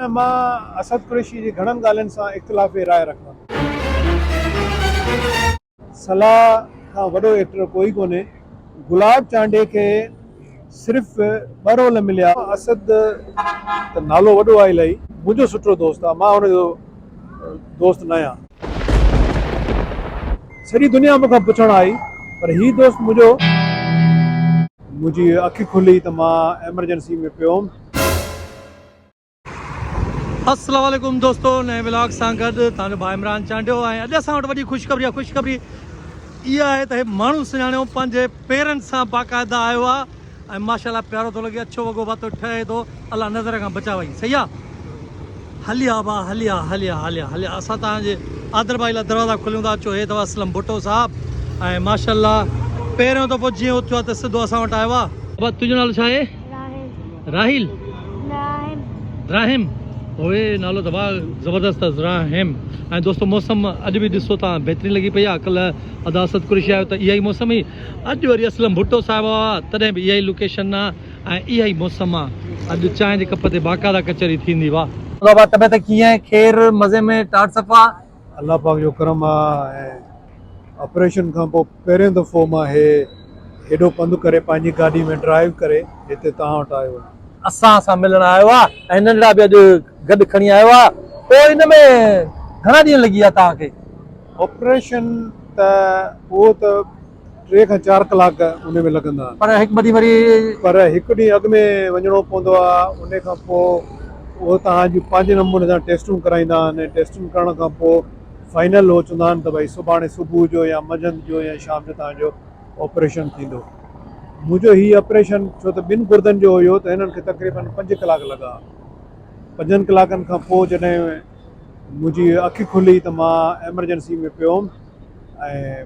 मां असद कुरैशी जी घणनि ॻाल्हियुनि सां इख़्तिलाफ़ राय रखां। सलाह खां वॾो एक्टर कोई कोन्हे। गुलाब चांडे खे सिर्फ़ 2 रोल मिलिया। असद त नालो वॾो आहे इलाही, मुंहिंजो सुठो दोस्त आहे, मां हुनजो दोस्त न आहियां। सॼी दुनिया मूंखां पुछण आई, पर हीउ दोस्त मुंहिंजी अखि खुली त मां एमरजेंसी में पियो हुउमि। अस्सलाम वालेकुम दोस्तों, नए ब्लॉग सां गॾु तव्हांजो भाउ इमरान चांडियो आहे। अॼु असां वटि वॾी ख़ुशख़बरी आहे। ख़ुशख़बरी इहा आहे त माण्हू सुञाणियो पंहिंजे पेरनि सां बाक़ाइदा आयो आहे ऐं माशाल्लाह प्यारो थो लॻे, अछो वॻो पातो ठहे थो, अलाह नज़र खां बचावई। सही आहे, हलिया बा हलिया हलिया हलिया हलिया। असां तव्हांजे आदर भाई लाइ दरवाज़ा खोलियूं था। अचो, हे अथव असलम भुट्टो साहिबु ऐं माशाल्लाह पहिरियों दफ़ो जीअं उथियो आहे त सिधो असां वटि आयो आहे। बाबा तुंहिंजो नालो छा आहे? राहिल राहिम। ओए नालो त भाउ ज़बरदस्त आहे, राहिम। ऐं दोस्तो मौसम अॼु बि ॾिसो तव्हां बेहतरीन लॻी पई आहे। कल्ह अदा असद कुरैशी आयो त इहा ई मौसम हुई, अॼु वरी असलम भुट्टो साहिबु आहे तॾहिं बि इहा ई लोकेशन आहे ऐं इहा ई मौसम आहे। अॼु चांहि जे कप ते बाक़ाइदा कचहरी थींदी। वाह बाबा, तबियत कीअं? ख़ैर, मज़े में, टाट सफ़ा? अल्लाह पाक जो करम आहे। ऐं ऑपरेशन खां पोइ पहिरियों दफ़ो मां हेॾो पंधु करे पंहिंजी गाॾी में ड्राइव करे हिते तव्हां वटि आयो आहियां। असां मिलण आयो आहे ऐं नंढड़ा बि अॼु गॾु खणी आयो आहे। पोइ हिन में घणा ॾींहं लॻी विया तव्हांखे? ऑपरेशन त उहो त 3 खां 4 कलाक उन में लॻंदा, पर हिकु ॿ ॾींहं वरी हिकु ॾींहुं अॻु में वञिणो पवंदो आहे। उन खां पोइ उहो तव्हांजी पंहिंजे नमूने सां टेस्टूं कराईंदा आहिनि। टेस्टूं करण खां पोइ फाइनल उहो चवंदा आहिनि त भई सुभाणे सुबुह जो या मंझंदि जो या शाम जो तव्हांजो ऑपरेशन थींदो। मुंहिंजो हीउ ऑपरेशन छो त 2 गुर्दनि जो हुयो त हिननि खे तक़रीबन 5 कलाक लॻा। 5 कलाकनि खां पोइ जॾहिं मुंहिंजी अखि खुली त मां एमरजेंसी में पियो हुउमि ऐं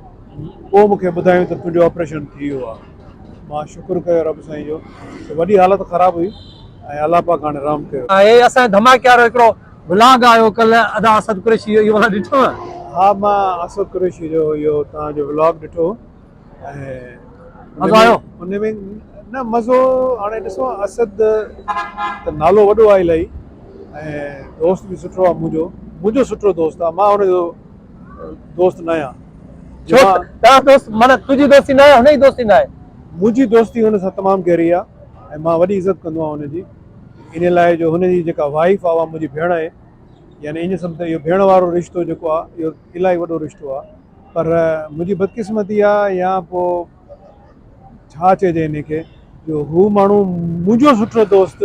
पोइ मूंखे ॿुधायूं त तुंहिंजो ऑपरेशन थी वियो आहे। मां शुक्र कयो रब साईं जो। वॾी हालत ख़राबु हुई ऐं अलाह पाक हाणे राम कयो। असांजे धमाकेदार हिकिड़ो व्लॉग आयो कल्ह अदा असद कुरैशी, इहो वाला ॾिठो? हा, मां असद कुरैशी जो इहो तव्हांजो व्लॉग ॾिठो ऐं मज़ो आयो? उन में न मज़ो, हाणे ॾिसो असद त नालो वॾो आहे इलाही ऐं दोस्त बि सुठो आहे। मुंहिंजो सुठो दोस्त आहे, मां हुनजो दोस्त न आहियां। तुंहिंजी दोस्ती न आहे, हुनजी दोस्ती न आहे? मुंहिंजी दोस्ती हुन सां तमामु गहरी आहे ऐं मां वॾी इज़त कंदो आहियां हुनजी। इन लाइ जो हुनजी जेका वाइफ आहे उहा मुंहिंजी भेण आहे। यानी इन सम्झ इहो भेण वारो रिश्तो जेको आहे इहो इलाही वॾो रिश्तो आहे। पर मुंहिंजी बदकिस्मती आहे या पोइ छा चइजे इन खे, जो हू माण्हू मुंहिंजो सुठो दोस्त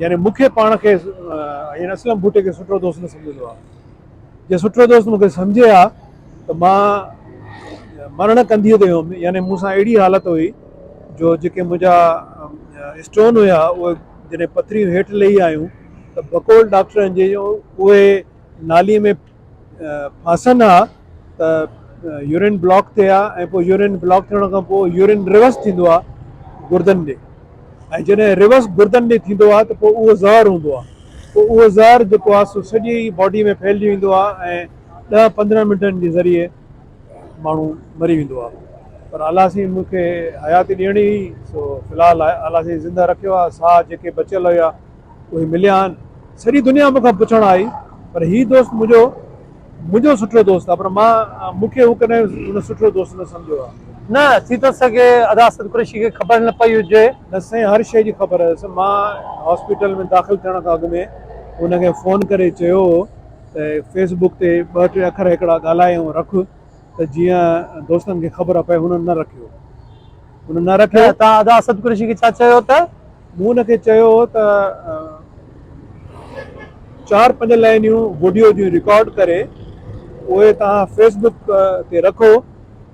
यानी मूंखे पाण खे यानी असलम भुट्टे खे सुठो दोस्त न सम्झंदो आहे। जे सुठो दोस्त मूंखे सम्झे हा त मां मरण कंधीअ ते हुउमि। यानी मूंसां अहिड़ी हालत हुई जो जेके मुंहिंजा स्टोन हुया उहे जॾहिं पथरियूं हेठि लही आयूं त बकोल डॉक्टरनि जे उहे नालीअ में फासनि हा त यूरिन ब्लॉक थिए हा ऐं पोइ यूरिन ब्लॉक थियण खां पोइ यूरिन रिवर्स थींदो आहे गुर्दनि ॾे ऐं जॾहिं रिवर्स गुर्दनि ॾे थींदो आहे त पोइ उहो ज़हर हूंदो आहे। पोइ उहो ज़हर जेको आहे सो सॼी बॉडी में फैलिजी वेंदो आहे ऐं 10-15 मिंटनि जे ज़रिए माण्हू मरी वेंदो आहे। पर अलाह साईं मूंखे हयाती ॾियणी हुई, सो फ़िलहालु अलाह साईं ज़िंदा रखियो आहे। साह जेके बचियल हुया उहे मिलिया आहिनि। सॼी दुनिया मूंखां पुछण आई, पर हीउ दोस्त मुंहिंजो सुठो दोस्त आहे, पर मूंखे हू कॾहिं हुन सुठो दोस्त न सम्झो आहे। न थी थो सघे अदा असद कुरैशी खे ख़बर न पई हुजे। न साईं, हर शइ जी ख़बर आहे। मां हॉस्पिटल में दाख़िल थियण खां अॻु में हुनखे फ़ोन करे चयो त फेसबुक ते 2-3 अखर हिकिड़ा ॻाल्हायूं रख त जीअं दोस्तनि खे ख़बर पए। हुननि न रखियो। तव्हां अदा असद कुरैशी खे छा चयो? त मूं हुनखे चयो त 4-5 लाइनियूं वीडियो जूं रिकॉर्ड करे उहे तव्हां फेसबुक ते रखो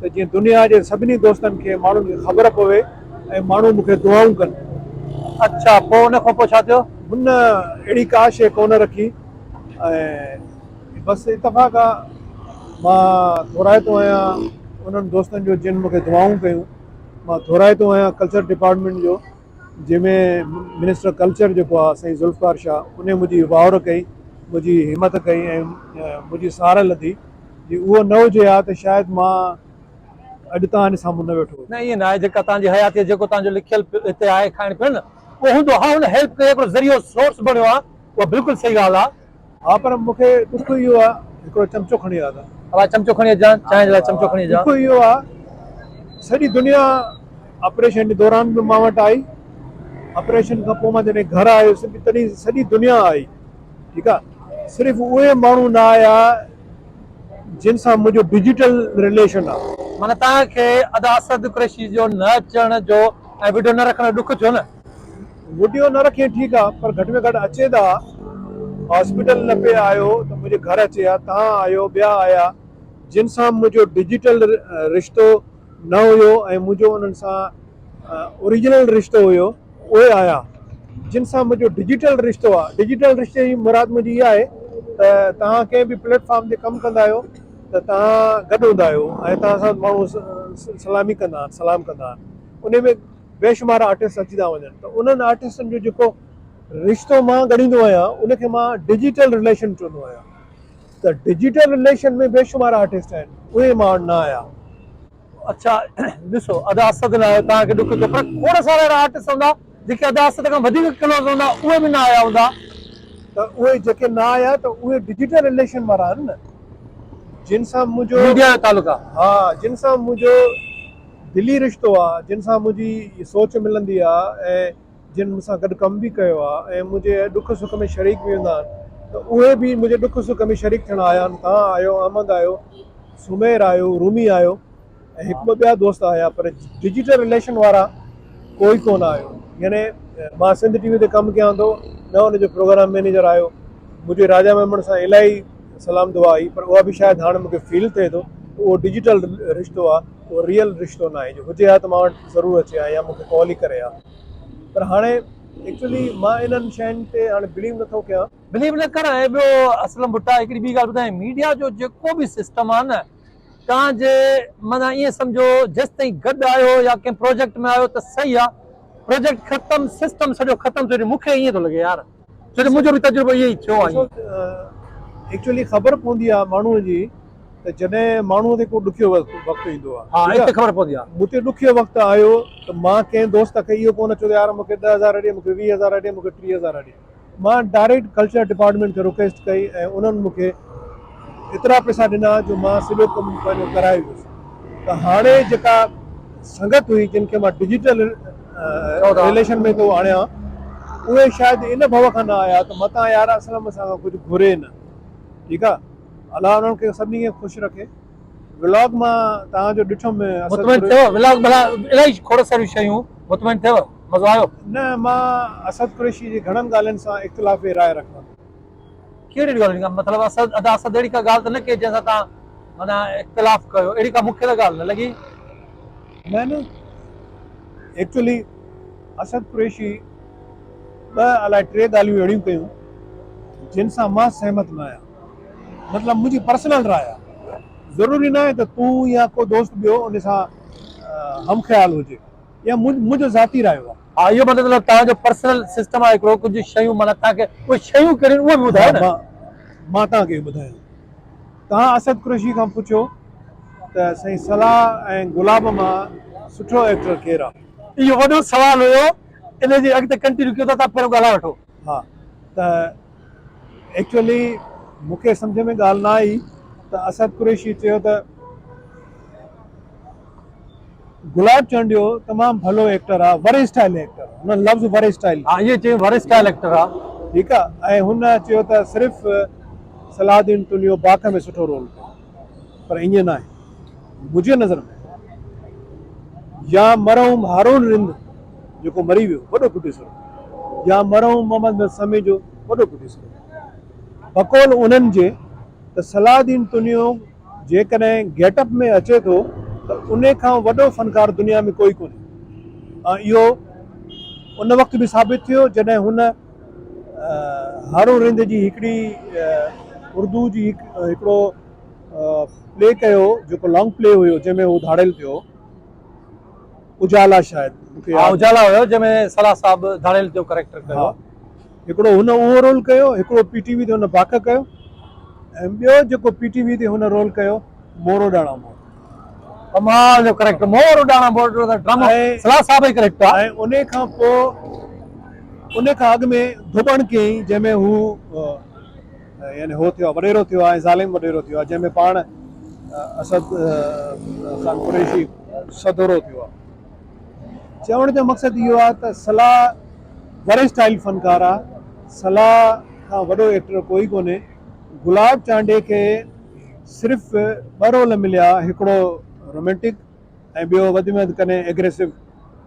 त जीअं दुनिया जे सभिनी दोस्तनि खे माण्हुनि खे ख़बर पवे ऐं माण्हू मूंखे दुआऊं कनि। अच्छा, पोइ हुन खां पोइ छा थियो? हुन अहिड़ी का शइ कोन रखी ऐं बसि इतफ़ाक़ आहे मां थोराइतो आहियां उन्हनि दोस्तनि जो जिन मूंखे दुआऊं कयूं। मां थोराइतो आहियां कल्चर डिपार्टमेंट जो, जंहिंमें मिनिस्टर कल्चर जेको आहे साईं ज़ुल्फ़िकार शाह, उन मुंहिंजी वावर कई, मुंहिंजी हिमत कई ऐं मुंहिंजी सार लधी। जी उहो न हुजे हा त शायदि मां अॼु तव्हांजे साम्हूं न वेठो। न ईअं न आहे, जेका तव्हांजी हयाती जेको तव्हांजो लिखियल हिते आहे खाइण पीअण उहो हूंदो। हा, हुन हेल्प कयो, हिकिड़ो ज़रियो सोर्स बणियो आहे, उहा बिल्कुलु सही ॻाल्हि आहे। हा पर मूंखे दुख इहो आहे हिकिड़ो चमचो खणी आया अलाए चमचो खणी अचां, चांहि जे लाइ चमचो खणी अचां। दुख इहो आहे सॼी दुनिया ऑपरेशन जे दौरान बि मां वटि आई, ऑपरेशन खां पोइ मां जॾहिं घर आयुसि तॾहिं सॼी दुनिया आई, ठीकु आहे। सिर्फ़ु उहे माण्हू न आया जिन सां मुंहिंजो डिजिटल रिलेशन आहे। माना तव्हांखे अदा असद कुरैशी जो न अचण जो ऐं वीडियो न रखण जो दुख थियो न? वीडियो न रखे ठीकु आहे, पर घटि में घटि अचे त हॉस्पिटल न पे आयो त मुंहिंजे घर अचे हा, तव्हां आयो, ॿिया आया जिन सां मुंहिंजो डिजिटल रिश्तो न हुयो ऐं मुंहिंजो उन्हनि सां ओरिजिनल रिश्तो हुयो, उहे आया जिन सां मुंहिंजो डिजिटल रिश्तो आहे। डिजिटल रिश्ते जी मुराद मुंहिंजी इहा आहे त तव्हां कंहिं बि प्लेटफॉर्म ते कमु कंदा आहियो त तव्हां गॾु हूंदा आहियो ऐं तव्हां सां माण्हू सलामी कंदा आहिनि, सलाम कंदा आहिनि। उन में बेशुमार आर्टिस्ट अची था वञनि, त उन्हनि आर्टिस्टनि जो जेको रिश्तो मां ॻणींदो आहियां उनखे मां डिजिटल रिलेशन चवंदो आहियां। त डिजिटल रिलेशन में बेशुमार आर्टिस्ट आहिनि, उहे मां वटि न आया। अच्छा ॾिसो अदा असद न आयो, तव्हांखे दुख थियो, पर खोड़ सारा अहिड़ा आर्टिस्ट हूंदा जेके अदा असद खां वधीक क्लोज़ हूंदा, उहे बि न आया हूंदा। त उहे जेके न आया त उहे डिजिटल रिलेशन वारा आहिनि न, जिन सां मुंहिंजो मीडिया जो तालुक आहे। हा, जिन सां मुंहिंजो दिली रिश्तो आहे, जिन सां मुंहिंजी सोच मिलंदी आहे ऐं जिन मूंसां गॾु कमु बि कयो आहे ऐं मुंहिंजे दुख सुख में शरीक बि हूंदा आहिनि, त उहे बि मुंहिंजे दुख सुख में शरीक थियण आया आहिनि। तव्हां आयो, अहमद आयो, सुमेर आयो, रूमी आयो ऐं हिकु ॿ ॿिया दोस्त आया, पर डिजिटल रिलेशन वारा कोई कोन आयो। यानी मां सिंध टीवी ते कमु कयां थो, न हुनजो प्रोग्राम मैनेजर आयो, मुंहिंजे राजा मेमण सां इलाही सलाम दुआ आई, पर उहा बि शायदि हाणे मूंखे फील थिए थो उहो डिजिटल रिश्तो आहे, उहो रियल रिश्तो न आहे। जो हुजे हा त मां वटि ज़रूरु अचे हा या मूंखे कॉल ई करे हा, पर हाणे एक्चुअली मां इन्हनि शयुनि ते हाणे बिलीव नथो कयां। बिलीव न कर। ऐं ॿियो असलम भुट्टा हिकिड़ी ॿी ॻाल्हि ॿुधायां, मीडिया जो जेको बि सिस्टम आहे न, तव्हांजे माना ईअं सम्झो जेसि ताईं गॾु आयो या कंहिं प्रोजेक्ट में आयो त सही आहे, प्रोजेक्ट ख़तमु, सिस्टम सॼो ख़तमु थियो। मूंखे ईअं थो लॻे यार, छो जो मुंहिंजो बि तजुर्बो इहो ई थियो आहे। एक्चुअली ख़बर पवंदी आहे माण्हूअ जी त जॾहिं माण्हूअ ते को ॾुखियो वक़्तु ईंदो आहे। हा, हिते ख़बर पवंदी आहे। मूंखे ॾुखियो वक़्तु आयो त मां कंहिं दोस्त खे इहो कोन चयो यार मूंखे 10,000 ॾे, मूंखे 20,000 ॾे, मूंखे 30,000 ॾे। मां डायरेक्ट कल्चर डिपार्टमेंट खे रिक्वेस्ट कई ऐं उन्हनि मूंखे एतिरा पैसा ॾिना जो मां सॼो कमु पंहिंजो कराए वियुसि। त हाणे जेका संगत हुई जिन खे मां डिजिटल रिलेशन में थो आणियां, उहे शायदि इन भव खां न आया त मतां यार असलम असां कुझु घुरे न, ठीकु आहे। अलाह उन्हनि खे सभिनी खे ख़ुशि रखे। व्लॉग मां तव्हांजो ॾिठुमि, मुतमइन थियो व्लॉग, भला इलाही खोड़ सारियूं शयूं, मुतमइन थियो, मज़ो आयो? न, मां असद कुरैशी जी घणनि ॻाल्हियुनि सां इख़्तिलाफ़ राय रखां। कहिड़ी ॻाल्हि? मतिलबु असद अदा असद अहिड़ी का ॻाल्हि त न कई जंहिंसां तव्हां माना इख़्तिलाफ़ कयो, अहिड़ी का मूंखे त ॻाल्हि न लॻी। न एक्चुअली असद कुरैशी ॿ अलाए 3 ॻाल्हियूं अहिड़ियूं कयूं जिन सां मां सहमत न आहियां। मतिलबु मुंहिंजी पर्सनल राय आहे, ज़रूरी न आहे त तूं या को दोस्त ॿियो उन सां हम ख़्याल हुजे, या मुंहिंजो ज़ाती राय आहे। हा, इहो मतिलबु तव्हांजो पर्सनल सिस्टम आहे हिकिड़ो, कुझु शयूं माना तव्हांखे उहे शयूं कहिड़ियूं उहे बि ॿुधायो न। मां तव्हांखे ॿुधायां, तव्हां असद कुरैशी खां पुछो त साईं सलाह ऐं गुलाब मां सुठो एक्टर केरु आहे। इहो वॾो सवाल हुयो, इनजे अॻिते कंटिन्यू कयो था, तव्हां पहिरियों ॻाल्हाए वठो। हा, त एक्चुअली मूंखे सम्झ में ॻाल्हि न आई त असद कुरैशी चयो त गुलाब चंडियो तमामु भलो एक्टर आहे, वरे स्टाइल एक्टर आहे, हुन लफ़्ज़ वरे स्टाइल। हा, इहे चयो वरे स्टाइल एक्टर आहे, ठीकु आहे। ऐं हुन चयो त सिर्फ़ु सलाहुद्दीन तुनियो बाक़ में सुठो रोल कयो, पर ईअं न आहे मुंहिंजे नज़र में। या मरहूम हारून रिंद जेको मरी वियो, वॾो प्रोड्यूसर, या मरहूम मोहम्मद समी जो वॾो प्रोड्यूसर, बकौल उन्हनि जे त सलाहुद्दीन तुनियो जेकॾहिं गेटअप में अचे थो त उन खां वॾो फ़नकार दुनिया में कोई कोन्हे। इहो उन वक़्तु बि साबित थियो जॾहिं हुन हारून रिंद जी हिकिड़ी उर्दू जी हिकिड़ो प्ले कयो जेको लॉन्ग प्ले हुयो जंहिंमें हू धाड़ियल थियो, उजाला शायदि। हा, उजाला हुयो जंहिंमें सलाह साहब धाड़ियल जो कैरेक्टर कयो। हिकिड़ो हुन उहो रोल कयो, हिकिड़ो पीटीवी ते हुन बाक़ कयो, ऐं ॿियो जेको पीटीवी ते हुन रोल कयो मोरो डाणा मोर, कमाल जो कैरेक्टर, मोरो डाणा मोर जो ड्रामा सलाह साहब ई कैरेक्टर। ऐं उन खां पोइ उन खां अॻु में धुबण कयईं जंहिंमें हू यानी हो थियो आहे वॾेरो थियो आहे ऐं ज़ालिम वॾेरो थियो आहे जंहिंमें पाण असद खान कुरैशी सदोरो थियो आहे। चवण जो मक़सदु इहो आहे त सलाह वरे स्टाइल फ़नकार आहे। सलाह खां वॾो एक्टर कोई कोन्हे। गुलाब चांडे खे सिर्फ़ु ॿ रोल मिलिया, हिकिड़ो रोमेंटिक ऐं ॿियो वधि में वधि कॾहिं एग्रेसिव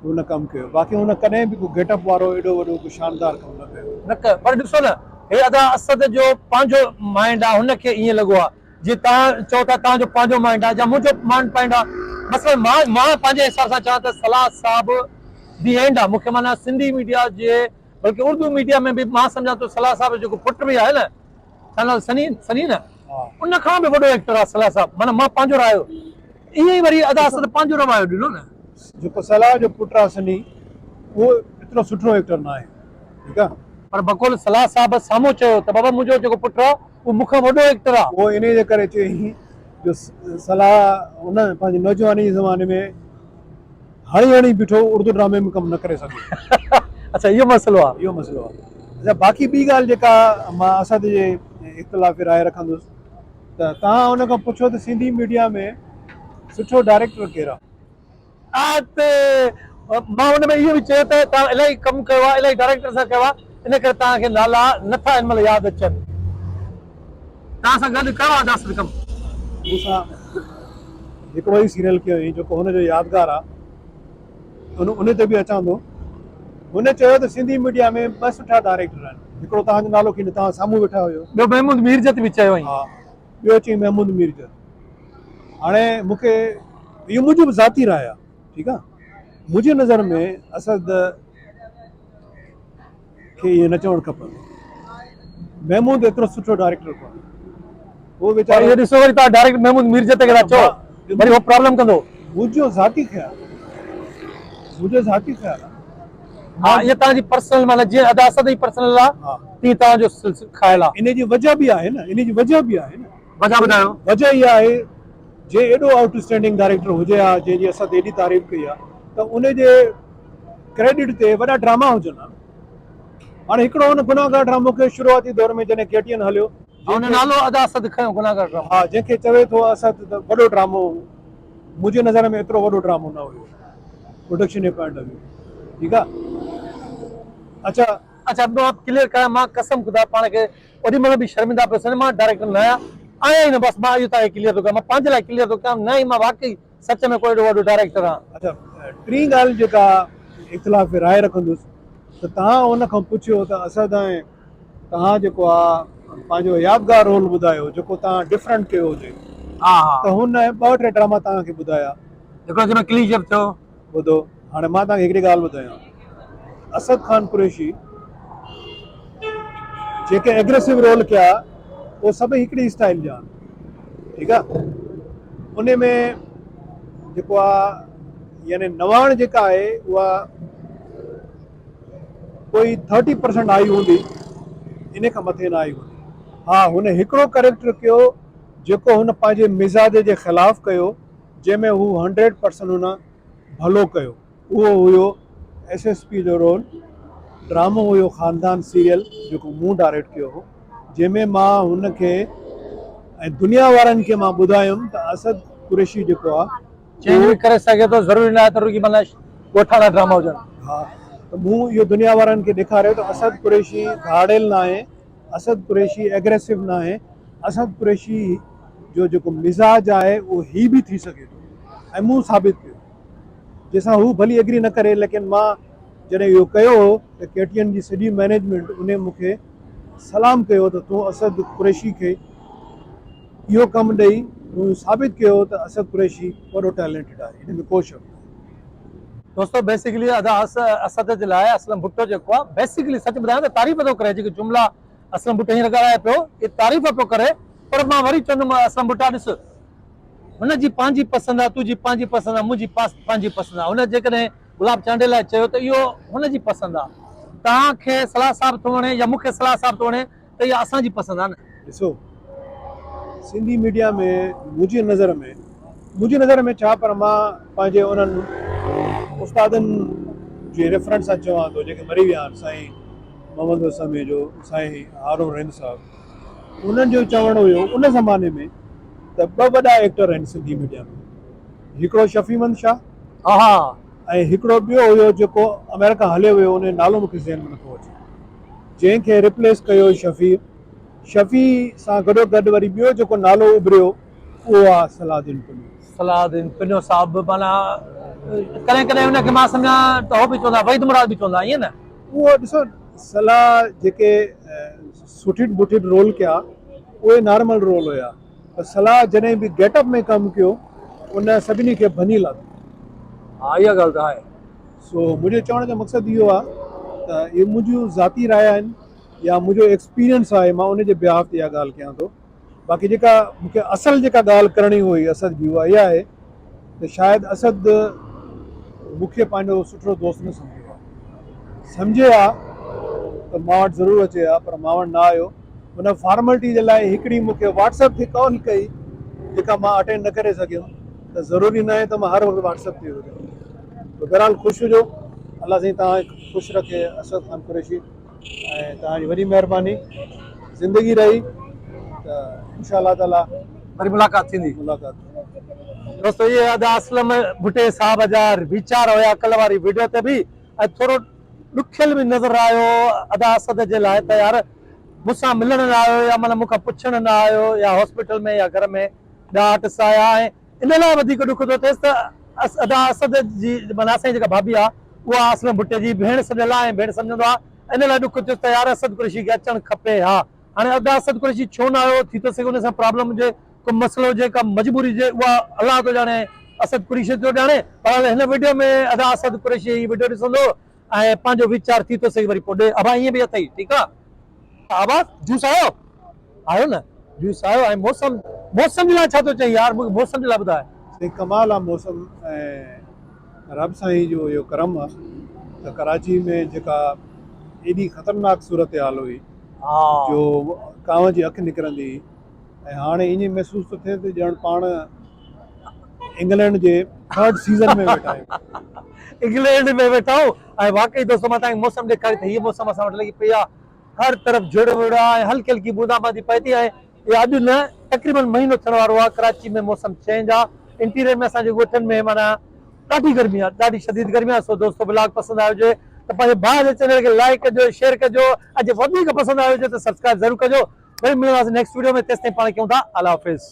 हुन कमु कयो। बाक़ी हुन कॾहिं बि को गेटअप वारो एॾो वॾो को शानदार कमु न कयो। न क पर ॾिसो न, हे अदा असद जो पंहिंजो माइंड आहे, हुनखे ईअं लॻो आहे जीअं तव्हां चओ था तव्हांजो पंहिंजो माइंड आहे या मुंहिंजो माइंड आहे। मसइलो मां पंहिंजे हिसाब सां चवां त सलाह साहिबु दी एंड आहे। मूंखे माना सिंधी मीडिया जे बल्कि उर्दू मीडिया में बि मां सम्झां थो सलाह साहिब जेको पुटु बि आहे न, छा नालो सनी सनी न, उन खां बि वॾो एक्टर आहे सलाह साहिबु। माना मां पंहिंजो रहायो ईअं ई वरी अदा असद पंहिंजो रवायो ॾिनो न। जेको सलाह जो पुटु आहे सनी, उहो एतिरो सुठो एक्टर न आहे, ठीकु आहे। पर बकुल सलाह साहिब साम्हूं चयो त बाबा मुंहिंजो जेको पुटु आहे उहो मूंखां वॾो एक्टर आहे। उहो इन जे करे चयईं जो सलाह हुन पंहिंजे नौजवानी जे ज़माने में हणी हणी बीठो, उर्दू ड्रामे में कमु न करे सघियो। अच्छा इहो मसइलो आहे। इहो मसइलो आहे। अच्छा, बाक़ी ॿी ॻाल्हि जेका मां असद जे इख़्तिलाफ़ राय रखंदुसि त तव्हां हुन खां पुछो त सिंधी मीडिया में सुठो डायरेक्टर केरु आहे। मां हुन में इहो बि चयो त तव्हां इलाही कमु कयो आहे, इलाही डायरेक्टर सां कयो आहे, इन करे तव्हांखे नाला नथा हिन महिल यादि अचनि। तव्हां सां गॾु कयो आहे असद कमु? मूंसां हिकिड़ो ई सीरियल कयो हुई जेको हुनजो यादगार आहे, उन ते बि अचां थो। हुन चयो त सिंधी मीडिया में ॿ सुठा डायरेक्टर आहिनि। हिकिड़ो तव्हांजो नालो खींदो, तव्हां साम्हूं वेठा हुयो, ॿियो महमूद मीरजत बि चयो हुई। हा, ॿियो चई महमूद मीरजत। हाणे मूंखे इहो मुंहिंजी बि ज़ाती राय आहे, ठीकु आहे। मुंहिंजे नज़र में असद खे इहे न चवणु खपंदो। महमूद एतिरो सुठो डायरेक्टर कोन्हे। उहो वीचारो इहो ॾिसो वरी तव्हां डायरेक्ट महमूद मीरजत खे था चओ, वरी उहो प्रॉब्लम कंदो। मुंहिंजो ज़ाती ख़्यालु आहे। हा, इहा तव्हांजी पर्सनल, माना जीअं अदा असद जी पर्सनल आहे हा, तीअं तव्हांजो ख़्याल आहे। इन जी वजह बि आहे न, इन जी वजह बि आहे न। वजह ॿुधायो। वजह इहा आहे, जे एॾो आउटस्टैंडिंग डायरेक्टर हुजे हा, जंहिंजी असां एॾी तारीफ़ कई आहे, त उन जे क्रेडिट ते वॾा ड्रामा हुजनि हा। हाणे हिकिड़ो हुन गुनाहगार ड्रामो खे शुरूआती दौर में जॾहिं केटीएन हलियो, हुन नालो अदा असद खयो गुनाहगार ड्रामा। हा, जंहिंखे चवे थो असद त वॾो ड्रामो, मुंहिंजे नज़र में एतिरो वॾो ड्रामो न हुयो production J point of view, ठीकु आहे। अच्छा मां क्लियर कयां, मां कसम ख़ुदा पाण खे ओॾी महिल बि शर्मिंदा पियो सिनेमा डायरेक्टर न आहियां ई न। बसि मां इहो तव्हांखे क्लियर थो कयां, मां पंहिंजे लाइ क्लियर थो कयां, न ई मां वाकई सच में कोई एॾो वॾो डायरेक्टर आहियां। अच्छा, टी ॻाल्हि जेका इख़्तिलाफ़ राय रखंदुसि त तव्हां हुन खां पुछियो त असद ऐं तव्हां जेको आहे पंहिंजो यादगार रोल ॿुधायो जेको तव्हां डिफरेंट कयो हुजे। हा हा, त हुन 2-3 ड्रामा तव्हांखे ॿुधाया। हिकिड़ो जंहिंमें क्लीजर थियो। ॿुधो, हाणे मां तव्हांखे हिकिड़ी ॻाल्हि ॿुधायां। असद खान कुरैशी जेके एग्रेसिव रोल कया उहे सभई हिकिड़ी स्टाइल जा आहिनि, ठीकु आहे। उन में जेको आहे यानी नवाण जेका आहे उहा कोई 30% आई हूंदी, इन खां मथे न आई हूंदी। हा, हुन हिकिड़ो कैरेक्टर कयो जेको हुन पंहिंजे मिज़ाज जे ख़िलाफ़ु कयो, जंहिंमें हू 100% हुन भलो कयो। उहो हुयो SSP जो रोल। ड्रामो हुयो ख़ानदान सीरियल जेको मूं डायरेक्ट कयो हो, जंहिंमें मां हुनखे ऐं दुनिया वारनि खे मां ॿुधायुमि त असद कुरैशी जेको आहे चेंज बि करे सघे थो, ज़रूरी न आहे त रुॻी माना ॻोठाणा ड्रामा हुजनि। हा, त मूं इहो दुनिया वारनि खे ॾेखारियो त असद कुरैशी धाड़ेल न आहे, असद कुरैशी एग्रेसिव न आहे। असद कुरैशी जो जेको मिज़ाज आहे उहो ही बि थी सघे थो, ऐं मूं साबित कयो, जंहिंसां हू भली एग्री न करे। लेकिन मां जॾहिं इहो कयो त KTN जी सॼी मैनेजमेंट उन मूंखे सलाम कयो त तूं असद कुरैशी खे इहो कमु ॾेई तूं साबित कयो त असद कुरैशी वॾो टैलेंटेड आहे, हिन में को शक न। दोस्तों बेसिकली अदा असद जे लाइ असलम भुट्टो जेको आहे, बेसिकली सच ॿुधायां त तारीफ़ थो करे। जेके जुमला असलम भुट्टो हींअर ॻाल्हाए पियो, इहे तारीफ़ पियो करे। पर मां वरी चवंदुमि असलम भुट्टा ॾिस, हुनजी पंहिंजी पसंदि आहे, तुंहिंजी पंहिंजी पसंदि आहे, मुंहिंजी पंहिंजी पसंदि आहे। हुन जेकॾहिं गुलाब चांडे लाइ चयो त इहो हुनजी पसंदि आहे। तव्हांखे सलाह साहिब थो वणे या मूंखे सलाह साहिब थो वणे त इहा असांजी पसंदि आहे न। ॾिसो, सिंधी मीडिया में मुंहिंजी नज़र में छा, पर मां पंहिंजे उन्हनि उस्तादनि जे रेफरेंस सां चवां थो जेके मरी विया आहिनि, साईं मोहम्मद वसामी जो साईं हारून रिंद साहब उन्हनि जो चवणु हुयो उन ज़माने में त ॿ वॾा एक्टर आहिनि सिंधी मीडिया में, हिकिड़ो शफ़ीमंद शाह हा हा ऐं हिकिड़ो ॿियो हुयो जेको अमेरिका हलियो वियो उन जो नालो मूंखे ज़हन में नथो अचे, जंहिंखे रिप्लेस कयो शफ़ी सां गॾोगॾु वरी ॿियो जेको नालो उभरियो उहो आहे सलाहुद्दीन पुनी। सलाहुद्दीन पिनो साहब माना कॾहिं कॾहिं हुनखे मां सम्झां त हो बि चवंदा वहीद मुराद बि चवंदा ईअं न? उहो ॾिसो सलाह जेके सुठी बुठी रोल कया उहे नॉर्मल रोल हुया, पर सलाह जॾहिं बि गेटअप में कमु कयो उन सभिनी खे भञी लाथो। हा इहा ॻाल्हि त आहे। सो मुंहिंजे चवण जो मक़सदु इहो आहे त इहे मुंहिंजूं ज़ाती राय आहिनि या मुंहिंजो एक्सपीरियंस आहे, मां उनजे बिहाफ ते इहा ॻाल्हि कयां थो। बाक़ी जेका मूंखे असल जेका ॻाल्हि करणी हुई असद जी उहा इहा आहे त शायदि असद मूंखे पंहिंजो सुठो दोस्त न सम्झो आहे, सम्झे आहे त मां वटि ज़रूरु अचे हा, पर मां वटि न आयो। हुन फॉर्मेलिटी जे लाइ हिकिड़ी मूंखे व्हाट्सएप ते कॉल कई जेका मां अटेंड न करे सघियुमि, त ज़रूरी न आहे त मां हर वक़्तु व्हाट्सएप ते हुजां। तो बहरहाल ख़ुशि हुजो, अलाह साईं तव्हां ख़ुशि रखे असद ख़ान कुरैशी, ऐं तव्हांजी वॾी महिरबानी, ज़िंदगी रही त इंशा अल्लाह ताला वरी मुलाक़ात थींदी। मुलाक़ात। दोस्तों ये अदा असलम भुटे साहब जा वीचार हुया कल्ह वारी वीडियो ते बि, ऐं थोरो ॾुखियल बि नज़र आयो अदा असद जे लाइ त यार मूंसां मिलण न आयो या माना मूंखां पुछण न आयो या हॉस्पिटल में या घर में ॾाट साया, ऐं इन लाइ वधीक ॾुख थो थिएसि त अदा असद जी माना असांजी जेका भाभी आहे उहा असलम भुटे जी भेण सॾियल आहे ऐं भेण सम्झंदो आहे, इन लाइ ॾुख थियुसि त यार असद कुरैशी खे अचणु खपे। हा हाणे अदा असद कुरैशी छो न आयो, थी थो सघे हुन सां प्रॉब्लम हुजे, को मसइलो हुजे, का मजबूरी हुजे, उहा अलाह थो ॼाणे, असद कुरैशी थो ॼाणे। पर हिन वीडियो में अदा असद कुरैशी ही वीडियो ॾिसंदो ऐं पंहिंजो वीचार थी थो सघे वरी पोइ ॾे। अबा ईअं बि अथई, ठीकु आहे आवाज़ जूस आयो आयो न जूस आयो। ऐं मौसम मौसम जे लाइ छा थो चई यार, मूंखे मौसम जे लाइ ॿुधाए। से कमाल आहे मौसम, ऐं रब साईं जो इहो करम आहे त कराची में जेका एॾी ख़तरनाक सूरत हाल हुई जो कांव जी अखि निकिरंदी हुई, ऐं हाणे ईअं महसूसु थो थिए त ॼण पाण इंग्लैंड जे 3rd सीज़न में वेठा आहियूं। इंग्लैंड में वेठा आहियूं। ऐं वाकई दोस्तों मां तव्हांखे मौसम ॾेखारी त हीअ मौसम असां वटि लॻी पई आहे, हर तरफ़ जुड़ वुड़ आहे, हल्की हल्की बूंदाबांदी पए थी, ऐं इहा अॼु न तक़रीबन महीनो थियण वारो आहे। कराची में मौसम चेंज आहे, इंटीरियर में असांजे ॻोठनि में माना ॾाढी गर्मी आहे, ॾाढी शदीद गर्मी आहे। सो दोस्तों ब्लॉग पसंदि आयो हुजे त पंहिंजे भाउ जे चैनल खे लाइक कजो, शेयर कजो, अॼु वधीक पसंदि आयो हुजे त सब्सक्राइब ज़रूरु कजो। वरी मिलंदासीं नेक्स्ट वीडियो में, तेसिताईं पाण कयूं था अल्लाह हाफ़िज़।